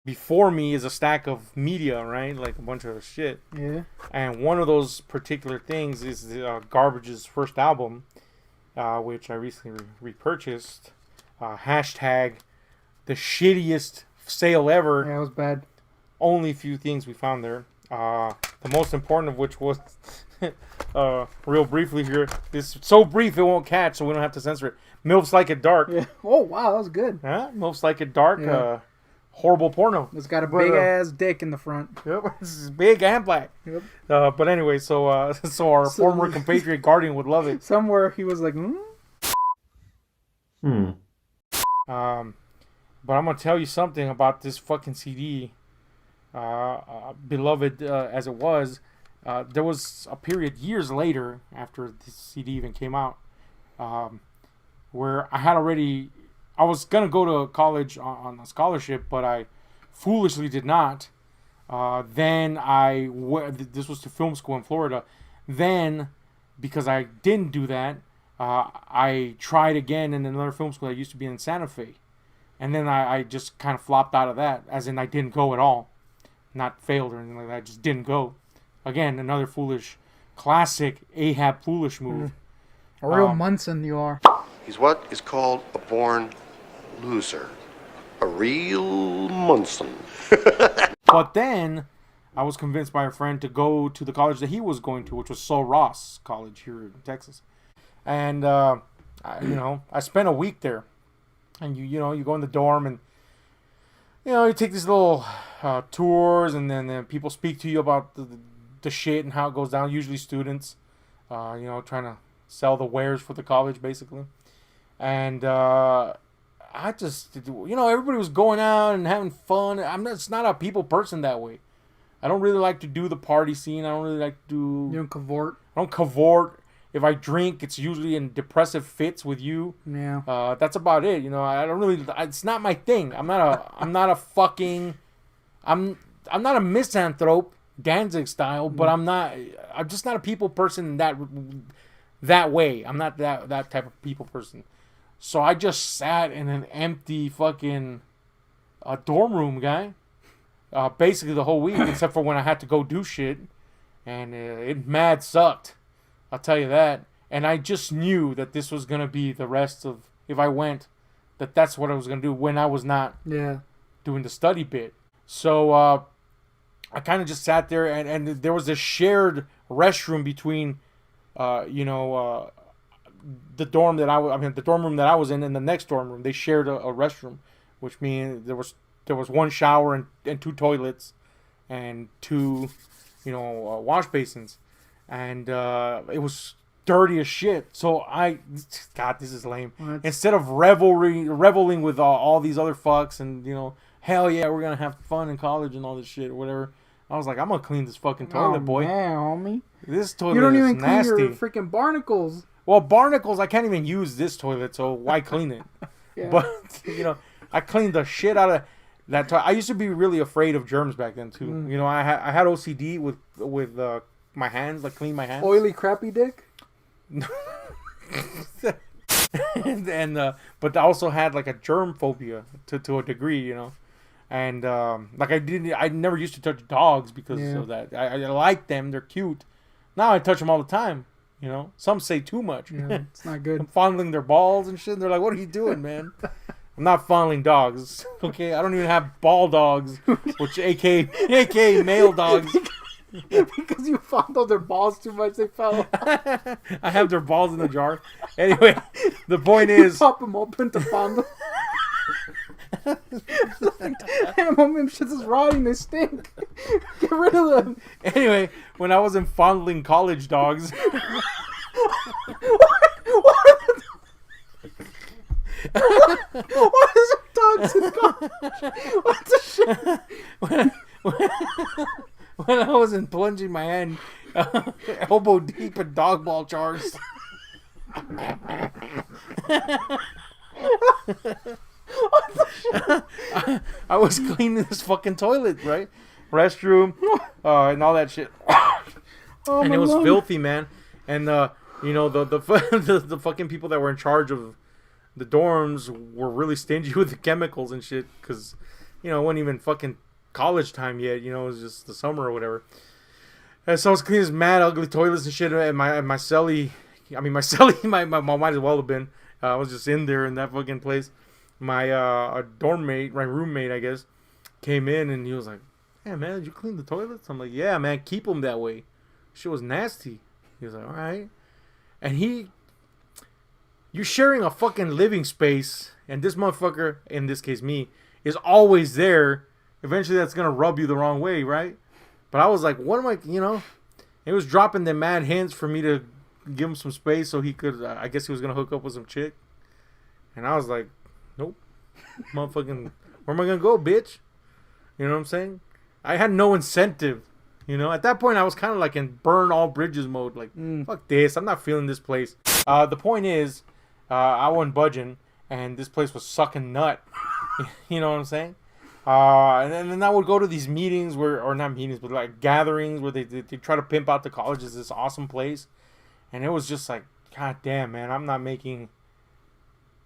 before me is a stack of media, right? Like a bunch of shit. Yeah. And one of those particular things is Garbage's first album, which I recently repurchased. Hashtag the shittiest sale ever. Yeah, it was bad. Only few things we found there. The most important of which was, real briefly here. This so brief it won't catch, so we don't have to censor it. MILFs Like It Dark. Yeah. Oh wow, that was good. Huh? MILFs Like It Dark. Yeah. Horrible porno. It's got a big ass dick in the front. Yep, it's big and black. Yep. But anyway, so our former compatriot Guardian would love it. Somewhere he was like, But I'm gonna tell you something about this fucking CD. Beloved as it was, there was a period years later after this CD even came out, where I was gonna go to college on a scholarship, but I foolishly did not. Then this was to film school in Florida. Then, because I didn't do that, I tried again in another film school that used to be in Santa Fe. And then I just kind of flopped out of that, as in I didn't go at all. Not failed or anything like that, I just didn't go. Again, another foolish, classic Ahab foolish move. a real Munson you are. He's what is called a born loser. A real Munson. But then, I was convinced by a friend to go to the college that he was going to, which was Sul Ross College here in Texas. And, I spent a week there. And you go in the dorm and, you take these little tours, and then people speak to you about the shit and how it goes down. Usually students, trying to sell the wares for the college, basically. And I just, everybody was going out and having fun. I'm just not a people person that way. I don't really like to do the party scene. I don't really like to do... You don't cavort. I don't cavort. If I drink, it's usually in depressive fits with you. Yeah. That's about it. I don't really. It's not my thing. I'm not a fucking. I'm not a misanthrope, Danzig style, but I'm just not a people person that way. I'm not that type of people person. So I just sat in an empty fucking dorm room, guy. Basically the whole week, except for when I had to go do shit, and it mad sucked. I'll tell you that. And I just knew that this was going to be the rest of, if I went, that's what I was going to do when I was not doing the study bit. So I kind of just sat there, and there was a shared restroom between, the dorm the dorm room that I was in and the next dorm room. They shared a restroom, which means there was one shower and two toilets and two, wash basins. And it was dirty as shit. So God, this is lame. Instead of reveling with all these other fucks and, hell yeah, we're going to have fun in college and all this shit or whatever, I was like, I'm going to clean this fucking toilet, boy. Man, homie. This toilet is nasty. You don't even clean your freaking barnacles. Well, barnacles, I can't even use this toilet, so why clean it? Yeah. But, I cleaned the shit out of that toilet. I used to be really afraid of germs back then, too. I had OCD with my hands, like clean my hands. Oily, crappy dick? But I also had like a germ phobia to a degree, and I never used to touch dogs because of that. I like them, they're cute. Now I touch them all the time, some say too much. Yeah, it's not good. I'm fondling their balls and shit, and they're like, what are you doing, man? I'm not fondling dogs, okay? I don't even have ball dogs, which aka male dogs. Because you fondled their balls too much, they fell. I have their balls in the jar. Anyway, the point is, pop them open to fondle. Damn, homie, shit is rotting. They stink. Get rid of them. Anyway, when I wasn't fondling college dogs, what is it, dogs in college? What the shit? When I wasn't plunging my hand elbow deep in dog ball jars. I was cleaning this fucking toilet, right? Restroom, and all that shit. And it was filthy, man. And the fucking people that were in charge of the dorms were really stingy with the chemicals and shit, because You know, it wasn't even fucking college time yet. You know, it was just the summer or whatever. And so I was cleaning this mad ugly toilets and shit at my celly. I mean, my celly might as well have been. I was just in there in that fucking place. My dorm mate, my roommate, I guess, came in and he was like, "Hey man, did you clean the toilets?" I'm like, "Yeah, man, keep them that way. Shit was nasty." He was like, "All right." And you're sharing a fucking living space, and this motherfucker, in this case me, is always there. Eventually, that's gonna rub you the wrong way, right? But I was like, what am I, you know? He was dropping the mad hints for me to give him some space so he could, I guess he was going to hook up with some chick. And I was like, nope. Motherfucking, where am I going to go, bitch? You know what I'm saying? I had no incentive. You know, at that point, I was kind of like in burn all bridges mode. Like, fuck this. I'm not feeling this place. The point is, I wasn't budging, and this place was sucking nut. You know what I'm saying? And then I would go to these meetings or not meetings, but like gatherings where they try to pimp out the college as this awesome place. And it was just like, God damn, man, I'm not making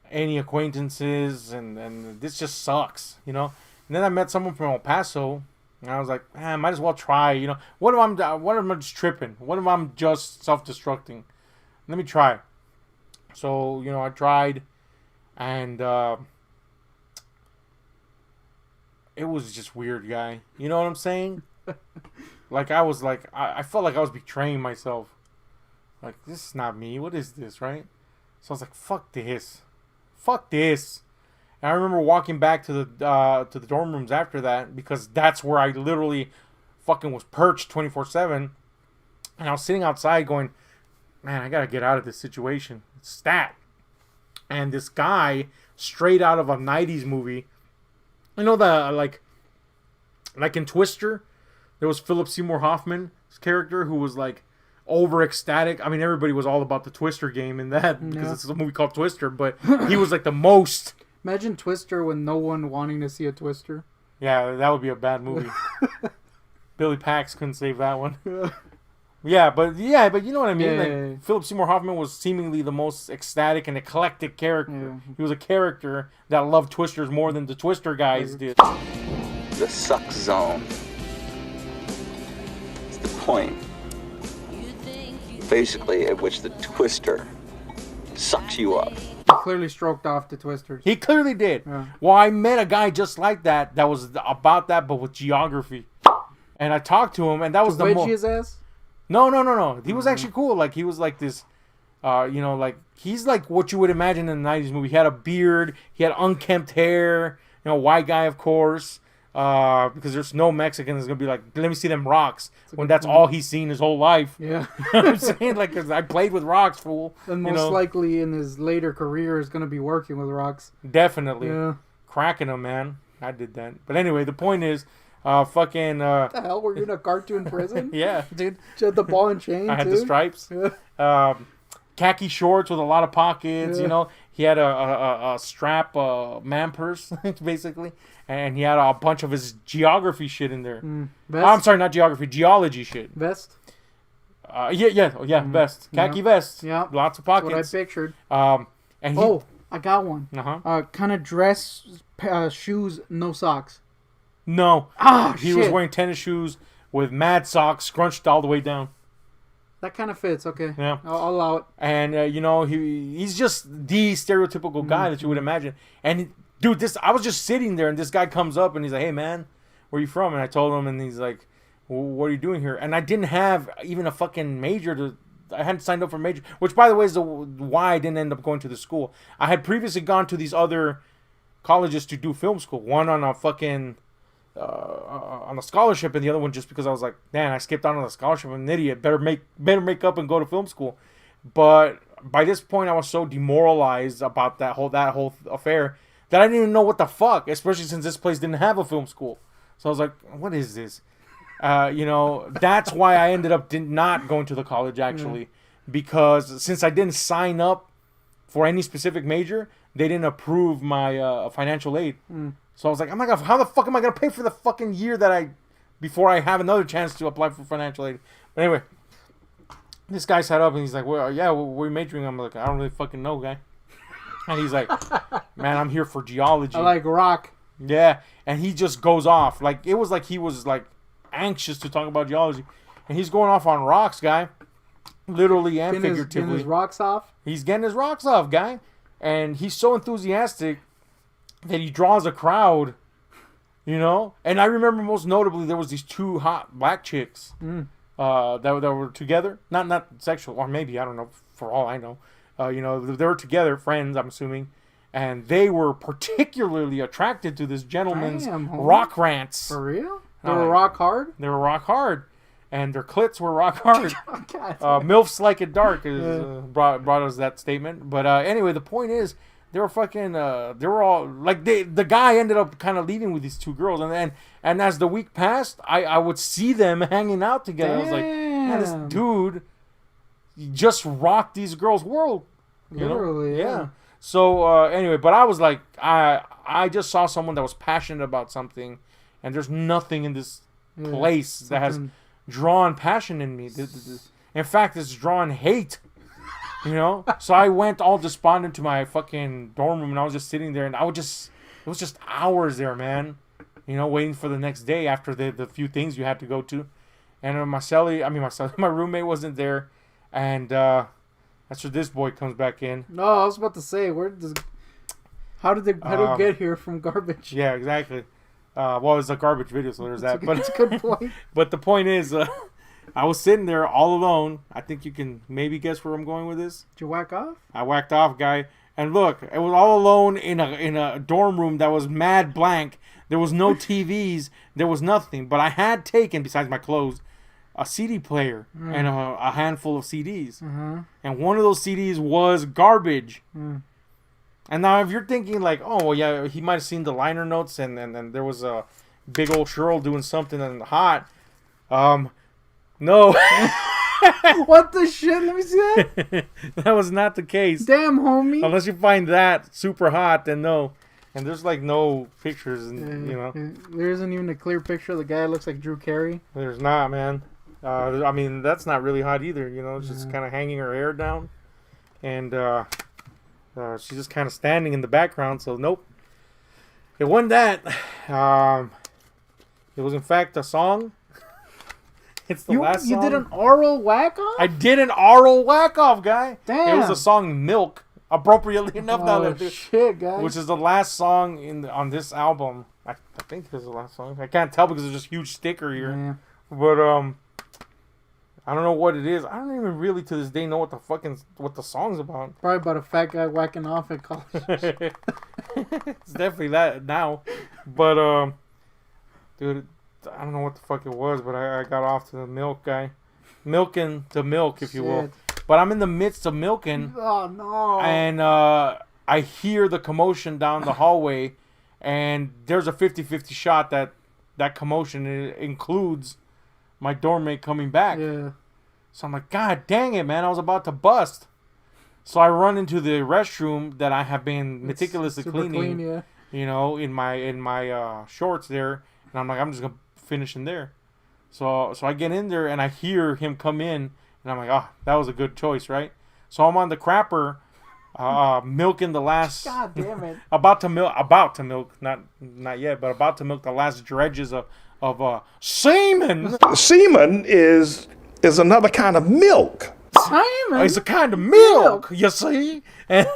any acquaintances and this just sucks, you know? And then I met someone from El Paso and I was like, man, I might as well try, you know? What if I'm just tripping? What if I'm just self-destructing? Let me try. So, you know, I tried and, it was just weird, guy. You know what I'm saying? Like, I was like, I felt like I was betraying myself. Like, this is not me. What is this, right? So I was like, fuck this. Fuck this. And I remember walking back to the dorm rooms after that because that's where I literally fucking was perched 24/7. And I was sitting outside going, man, I gotta get out of this situation. It's stat. And this guy, straight out of a 90s movie, you know, the like in Twister, there was Philip Seymour Hoffman's character who was like over ecstatic. I mean, everybody was all about the Twister game in that because it's a movie called Twister, but he was like the most. Imagine Twister with no one wanting to see a Twister. Yeah, that would be a bad movie. Billy Pax couldn't save that one. Yeah, but you know what I mean. Like, Philip Seymour Hoffman was seemingly the most ecstatic and eclectic character. Yeah. He was a character that loved Twisters more than the Twister guys did. The suck zone. It's the point, basically, at which the Twister sucks you up. He clearly stroked off the Twisters. He clearly did. Yeah. Well, I met a guy just like that was about that, but with geography. And I talked to him, and that was the wedgie his ass? No. He was actually cool. Like, he was like this, you know, like, he's like what you would imagine in the 90s movie. He had a beard. He had unkempt hair. You know, white guy, of course. Because there's no Mexican that's going to be like, let me see them rocks. When that's all he's seen his whole life. Yeah. You know what I'm saying? Like, 'cause I played with rocks, fool. And most likely in his later career is going to be working with rocks. Definitely. Yeah. Cracking them, man. I did that. But anyway, the point is, fucking... What the hell? Were you in a cartoon prison? Yeah, dude. You had the ball and chain, I had the stripes. Yeah. Khaki shorts with a lot of pockets, you know. He had a strap man purse, basically. And he had a bunch of his geography shit in there. Vest? I'm sorry, not geography, geology shit. Vest? Vest. Khaki vest. Yeah. Lots of pockets. That's what I pictured. And I got one. Kind of dress, shoes, no socks. No. He shit. was wearing tennis shoes with mad socks scrunched all the way down. That kind of fits. Okay. Yeah. I'll allow it. And, you know, he's just the stereotypical guy that you would imagine. And, dude, I was just sitting there, and this guy comes up, and he's like, hey, man, where you from? And I told him, and he's like, well, what are you doing here? And I didn't have even a fucking major I hadn't signed up for a major, which, by the way, is why I didn't end up going to the school. I had previously gone to these other colleges to do film school. One on a fucking... on a scholarship, and the other one just because I was like, man, I skipped out on a scholarship. I'm an idiot. Better make up and go to film school. But by this point, I was so demoralized about that whole affair that I didn't even know what the fuck. Especially since this place didn't have a film school. So I was like, what is this? You know, that's why I ended up not going to the college actually, because since I didn't sign up for any specific major, they didn't approve my financial aid. So I was like, how the fuck am I going to pay for the fucking year before I have another chance to apply for financial aid? But anyway, this guy sat up and he's like, well, yeah, we're majoring. I'm like, I don't really fucking know, guy. And he's like, man, I'm here for geology. I like rock. Yeah, and he just goes off. Like, it was like he was, like, anxious to talk about geology. And he's going off on rocks, guy. Literally and figuratively. Getting his rocks off? He's getting his rocks off, guy. And he's so enthusiastic that he draws a crowd, you know? And I remember most notably there was these 2 hot black chicks that were together. Not sexual, or maybe, I don't know, for all I know. You know, they were together, friends, I'm assuming. And they were particularly attracted to this gentleman's rock rants. For real? They were rock hard? They were rock hard. And their clits were rock hard. MILFs like it dark brought us that statement. But anyway, the point is, they were fucking, they were all, like, the guy ended up kind of leaving with these 2 girls. And as the week passed, I would see them hanging out together. Damn. I was like, man, this dude just rocked these girls' world. Literally, yeah. So, anyway, but I was like, I just saw someone that was passionate about something, and there's nothing in this place that has drawn passion in me. In fact, it's drawn hate, you know? So I went all despondent to my fucking dorm room, and I was just sitting there, and it was just hours there, man, you know, waiting for the next day after the few things you had to go to. And my roommate wasn't there, and that's where this boy comes back in. No, I was about to say, how did it get here from garbage? Yeah, exactly. Well, it's a garbage video, so there's that. That's a good point. But the point is, I was sitting there all alone. I think you can maybe guess where I'm going with this. Did you whack off? I whacked off, guy. And look, it was all alone in a dorm room that was mad blank. There was no TVs. There was nothing. But I had taken, besides my clothes, a CD player and a handful of CDs. Mm-hmm. And one of those CDs was Garbage. Mm. And now if you're thinking like, oh, well, yeah, he might have seen the liner notes and there was a big old Cheryl doing something in the hot. No. What the shit? Let me see that. That was not the case. Damn, homie. Unless you find that super hot, then no. And there's like no pictures, and you know. There isn't even a clear picture of the guy that looks like Drew Carey. There's not, man. I mean, that's not really hot either, you know. It's just kind of hanging her hair down. And she's just kind of standing in the background, so nope. It wasn't that. It was, in fact, a song. It's the last song. You did an oral whack-off? I did an oral whack-off, guy. Damn. It was the song Milk, appropriately enough. Shit, guys. Which is the last song on this album. I think this is the last song. I can't tell because there's just a huge sticker here. Yeah. But, I don't know what it is. I don't even really to this day know what the song's about. Probably about a fat guy whacking off at college. It's definitely that now. But, dude, I don't know what the fuck it was, but I got off to the milk guy. Milking the milk, if you will. But I'm in the midst of milking. Oh, no. And I hear the commotion down the hallway. And there's a 50-50 shot that commotion includes my dorm mate coming back. Yeah. So I'm like, God dang it, man. I was about to bust. So I run into the restroom that I have been meticulously cleaning. Clean, yeah. You know, in my shorts there. And I'm like, I'm just going to finish in there. So I get in there and I hear him come in. And I'm like, oh, that was a good choice, right? So I'm on the crapper, milking the last... God damn it. about to milk, not yet, but about to milk the last dredges of semen. Semen is another kind of milk. Semen? It's a kind of milk, you see? And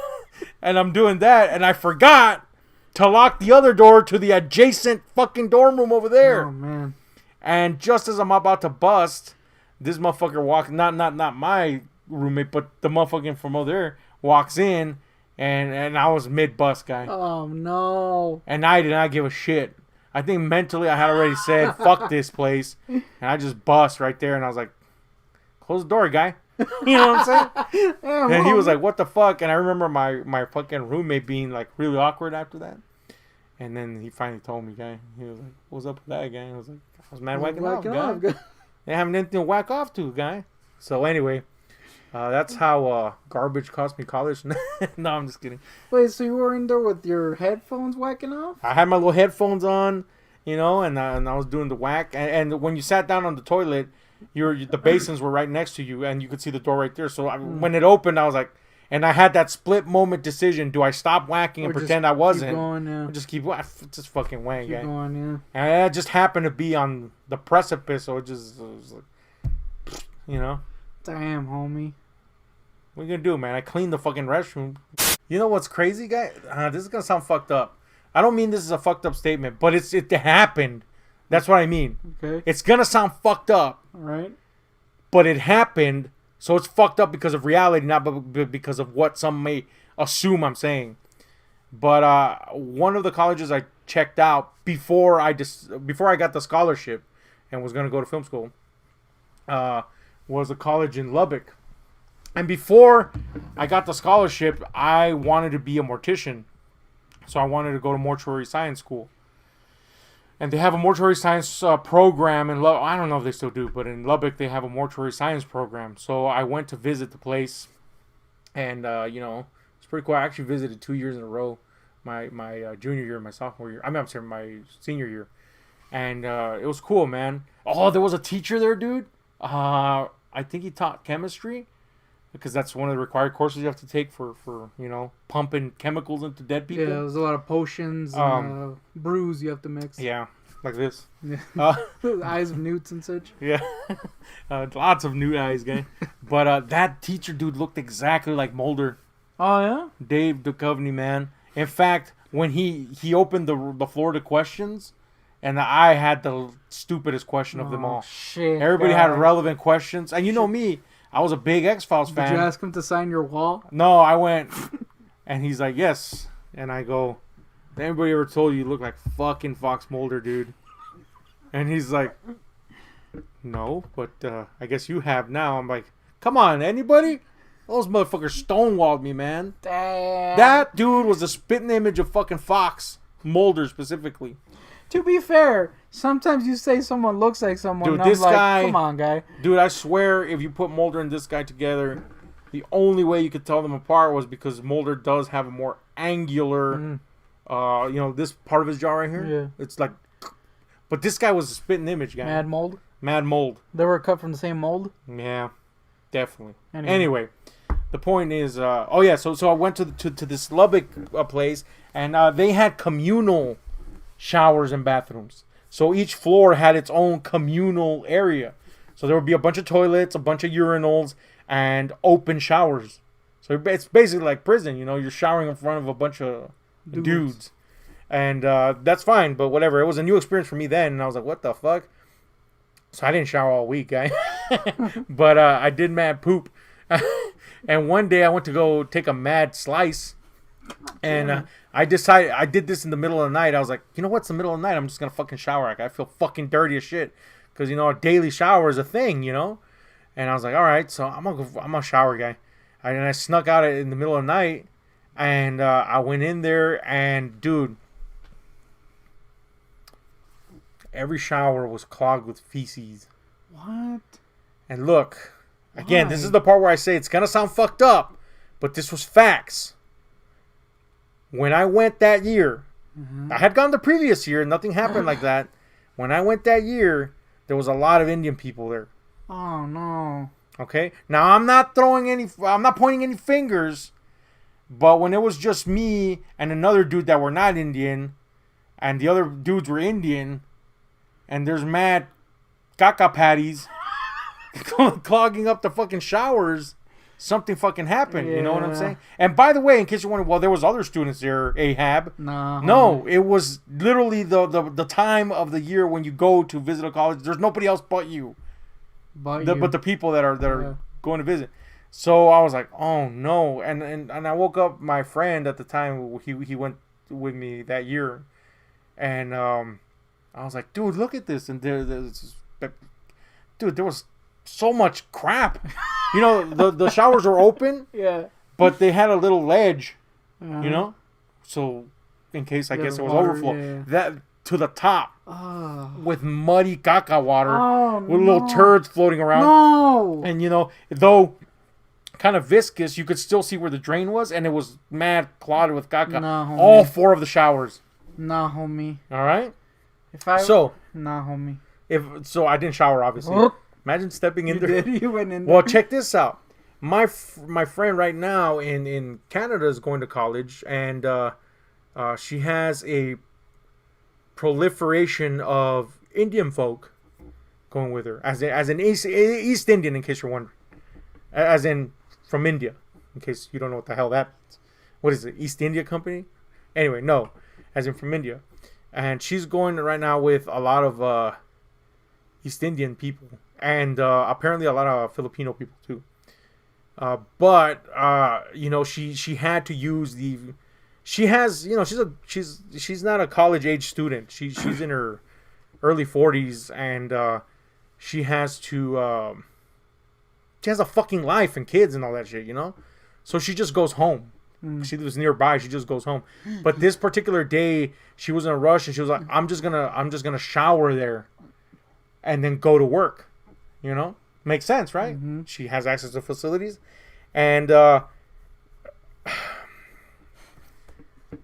I'm doing that, and I forgot to lock the other door to the adjacent fucking dorm room over there. Oh, man. And just as I'm about to bust, this motherfucker walks, not my roommate, but the motherfucker from over there walks in, and I was mid-bust, guy. Oh, no. And I did not give a shit. I think mentally I had already said, fuck this place. And I just bust right there, and I was like, close the door, guy. You know what I'm saying? Damn, and he was like, what the fuck? And I remember my fucking roommate being like really awkward after that. And then he finally told me, guy. He was like, what's up with that, guy? And I was like, I was mad whacking off, guy. They haven't anything to whack off to, guy. So anyway, that's how garbage cost me college. No, I'm just kidding. Wait, so you were in there with your headphones whacking off? I had my little headphones on, you know, and I was doing the whack. And when you sat down on the toilet, the basins were right next to you, and you could see the door right there. So when it opened, I was like, And I had that split moment decision. Do I stop wanking and Or just pretend I wasn't? Keep going, yeah. Or just just fucking wank, Keep guy. going, yeah. And I just happened to be on the precipice, so it was like, you know. Damn, homie. What are you gonna do, man? I cleaned the fucking restroom. You know what's crazy, guy? This is gonna sound fucked up. I don't mean this is a fucked up statement, but it happened. That's what I mean. Okay. It's gonna sound fucked up, All right. but it happened, so it's fucked up because of reality, not because of what some may assume I'm saying. But one of the colleges I checked out before I got the scholarship and was gonna go to film school was a college in Lubbock. And before I got the scholarship, I wanted to be a mortician. So I wanted to go to mortuary science school. And they have a mortuary science program in Lubbock. I don't know if they still do, but in Lubbock they have a mortuary science program. So I went to visit the place. And, it's pretty cool. I actually visited 2 years in a row. My junior year, my sophomore year. I'm sorry, my senior year. And it was cool, man. Oh, there was a teacher there, dude. I think he taught chemistry. Because that's one of the required courses you have to take for pumping chemicals into dead people. Yeah, there's a lot of potions and brews you have to mix. Yeah, like this. Yeah. Eyes of newts and such. Yeah. Lots of new eyes, guy. But that teacher, dude, looked exactly like Mulder. Oh, yeah? Dave Duchovny, man. In fact, when he opened the floor to questions, and I had the stupidest question of them all. Shit. Everybody had relevant questions. And you know me. I was a big X-Files fan. Did you ask him to sign your wall? No, I went, and he's like, yes. And I go, anybody ever told you look like fucking Fox Mulder, dude? And he's like, no, but I guess you have now. I'm like, come on, anybody? Those motherfuckers stonewalled me, man. Damn. That dude was a spitting image of fucking Fox Mulder specifically. To be fair, sometimes you say someone looks like someone, Dude, and this I'm like, guy, come on, guy. Dude, I swear, if you put Mulder and this guy together, the only way you could tell them apart was because Mulder does have a more angular, this part of his jaw right here. Yeah. It's like, but this guy was a spitting image guy. Mad mold? Mad mold. They were cut from the same mold? Yeah, definitely. Anyway, the point is, so I went to this Lubbock place, and they had communal showers and bathrooms. So each floor had its own communal area. So there would be a bunch of toilets, a bunch of urinals, and open showers. So it's basically like prison, you're showering in front of a bunch of dudes. And that's fine, but whatever. It was a new experience for me then, and I was like, what the fuck? So I didn't shower all week, guy. But I did mad poop. And one day I went to go take a mad slice, and I decided, I did this in the middle of the night. I was like, you know what's the middle of the night? I'm just going to fucking shower. Like, I feel fucking dirty as shit. Because, a daily shower is a thing, And I was like, all right, so I'm going to shower, guy. And I snuck out in the middle of the night. And I went in there. And, dude, every shower was clogged with feces. what? And look, again, this is the part where I say it's going to sound fucked up. But this was facts. When I went that year, I had gone the previous year, nothing happened like that. When I went that year, there was a lot of Indian people there. Oh, no. Okay? Now, I'm not pointing any fingers, but when it was just me and another dude that were not Indian, and the other dudes were Indian, and there's mad caca patties clogging up the fucking showers, something fucking happened. You know what I'm saying? And by the way, in case you're wondering, well, there was other students there, Ahab. No, it was literally the time of the year when you go to visit a college. There's nobody else but you. But the people that are going to visit. So I was like, oh no. And I woke up my friend at the time, he went with me that year. And I was like, dude, look at this. And there was so much crap. The showers were open. Yeah. But they had a little ledge, so in case I guess it was overflow. Yeah. That to the top with muddy caca water with little turds floating around. No. And though kind of viscous, you could still see where the drain was, and it was mad clotted with caca. Nah, all 4 of the showers. Nah, homie. All right. Nah, homie. I didn't shower obviously. Imagine stepping in there. You went in there. Well, check this out. my friend right now in Canada is going to college, and she has a proliferation of Indian folk going with her, as an East Indian, in case you're wondering, as in from India, in case you don't know what the hell that means. What is it, East India Company? Anyway, no, as in from India, and she's going right now with a lot of East Indian people, and apparently a lot of Filipino people too. But she had to use the. She has, she's not a college age student. She's in her early 40s, and she has to. She has a fucking life and kids and all that shit, So she just goes home. She lives nearby. She just goes home. But this particular day, she was in a rush, and she was like, "I'm just gonna shower there, and then go to work." Makes sense, right? Mm-hmm. She has access to facilities, and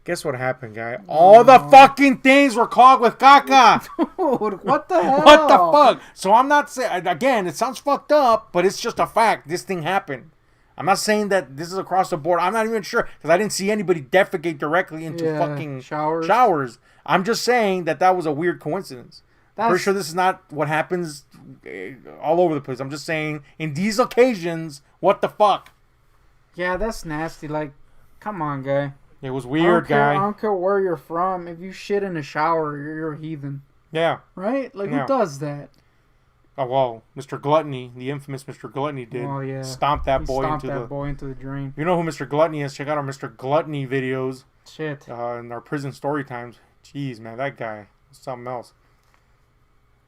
guess what happened, guy? All the fucking things were clogged with caca. Dude, what the hell? What the fuck? So I'm not saying, again, it sounds fucked up, but it's just a fact. This thing happened. I'm not saying that this is across the board. I'm not even sure, because I didn't see anybody defecate directly into fucking showers. I'm just saying that was a weird coincidence. Pretty sure this is not what happens all over the place. I'm just saying, in these occasions, what the fuck? Yeah, that's nasty. Like, come on, guy. It was weird, guy. I don't care where you're from. If you shit in a shower, you're a heathen. Yeah. Right? Like, who does that? Oh, well, Mr. Gluttony, the infamous Mr. Gluttony did. Oh, yeah. Stomped that boy into the drain. You know who Mr. Gluttony is? Check out our Mr. Gluttony videos. Shit. In our prison story times. Jeez, man, that guy was something else.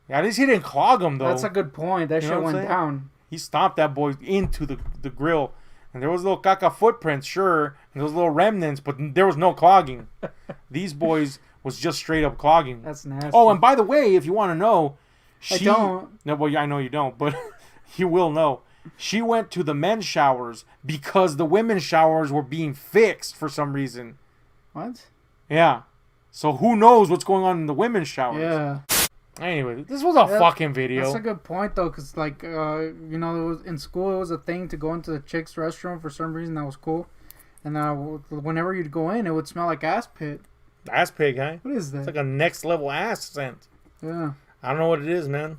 Yeah, at least he didn't clog him, though. That's a good point. That shit went down. He stomped that boy into the grill. And there was little caca footprints, sure, and those little remnants, but there was no clogging. These boys was just straight up clogging. That's nasty. Oh, and by the way, if you want to know, I don't. No, well, I know you don't, but you will know. She went to the men's showers because the women's showers were being fixed for some reason. What? Yeah. So who knows what's going on in the women's showers? Yeah. Anyway, this was a fucking video. That's a good point, though, because, like, it was, in school, it was a thing to go into the chicks' restroom for some reason. That was cool. And whenever you'd go in, it would smell like ass pit. Ass pig, huh? What is that? It's like a next level ass scent. Yeah. I don't know what it is, man.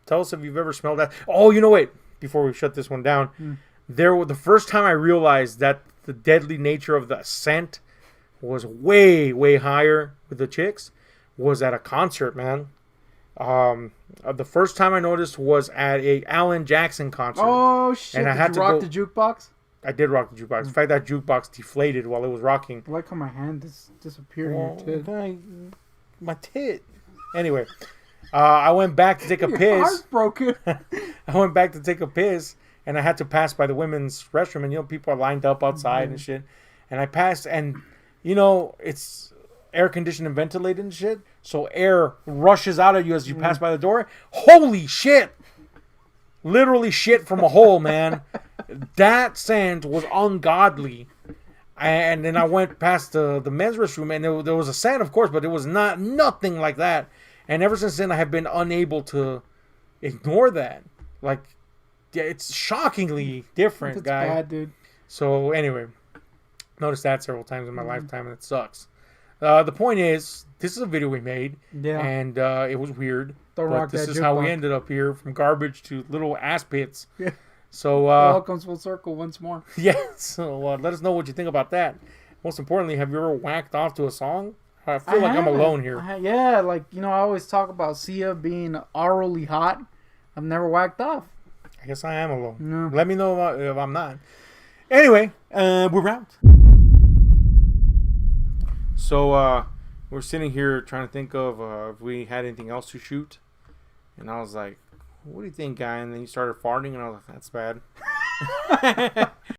Tell us if you've ever smelled that. Oh, wait. Before we shut this one down, the first time I realized that the deadly nature of the scent was way, way higher with the chicks was at a concert, man. The first time I noticed was at a Alan Jackson concert. Oh shit! And I had to rock the jukebox. I did rock the jukebox. In fact, that jukebox deflated while it was rocking. I like how my hand disappeared in your tit. My tit. Anyway, I went back to take a piss. Your heart's broken. I went back to take a piss, and I had to pass by the women's restroom, and people are lined up outside and shit. And I passed, and it's air conditioned and ventilated and shit, so air rushes out at you as you pass by the door. Holy shit! Literally shit from a hole, man. That scent was ungodly. And then I went past the men's restroom, and there was a scent, of course, but it was nothing like that. And ever since then, I have been unable to ignore that. Like, yeah, it's shockingly different, That's guy. bad, dude. So anyway, noticed that several times in my lifetime, and it sucks. The point is, this is a video we made, and it was weird. But this is how we ended up here, from garbage to little ass pits. Yeah. So it all comes full circle once more. Yeah. So let us know what you think about that. Most importantly, have you ever whacked off to a song? I feel like I'm alone here. Yeah, like I always talk about Sia being orally hot. I've never whacked off. I guess I am alone. No. Let me know if I'm not. Anyway, we're out. So we're sitting here trying to think of if we had anything else to shoot, and I was like, "What do you think, guy?" And then you started farting, and I was like, "That's bad."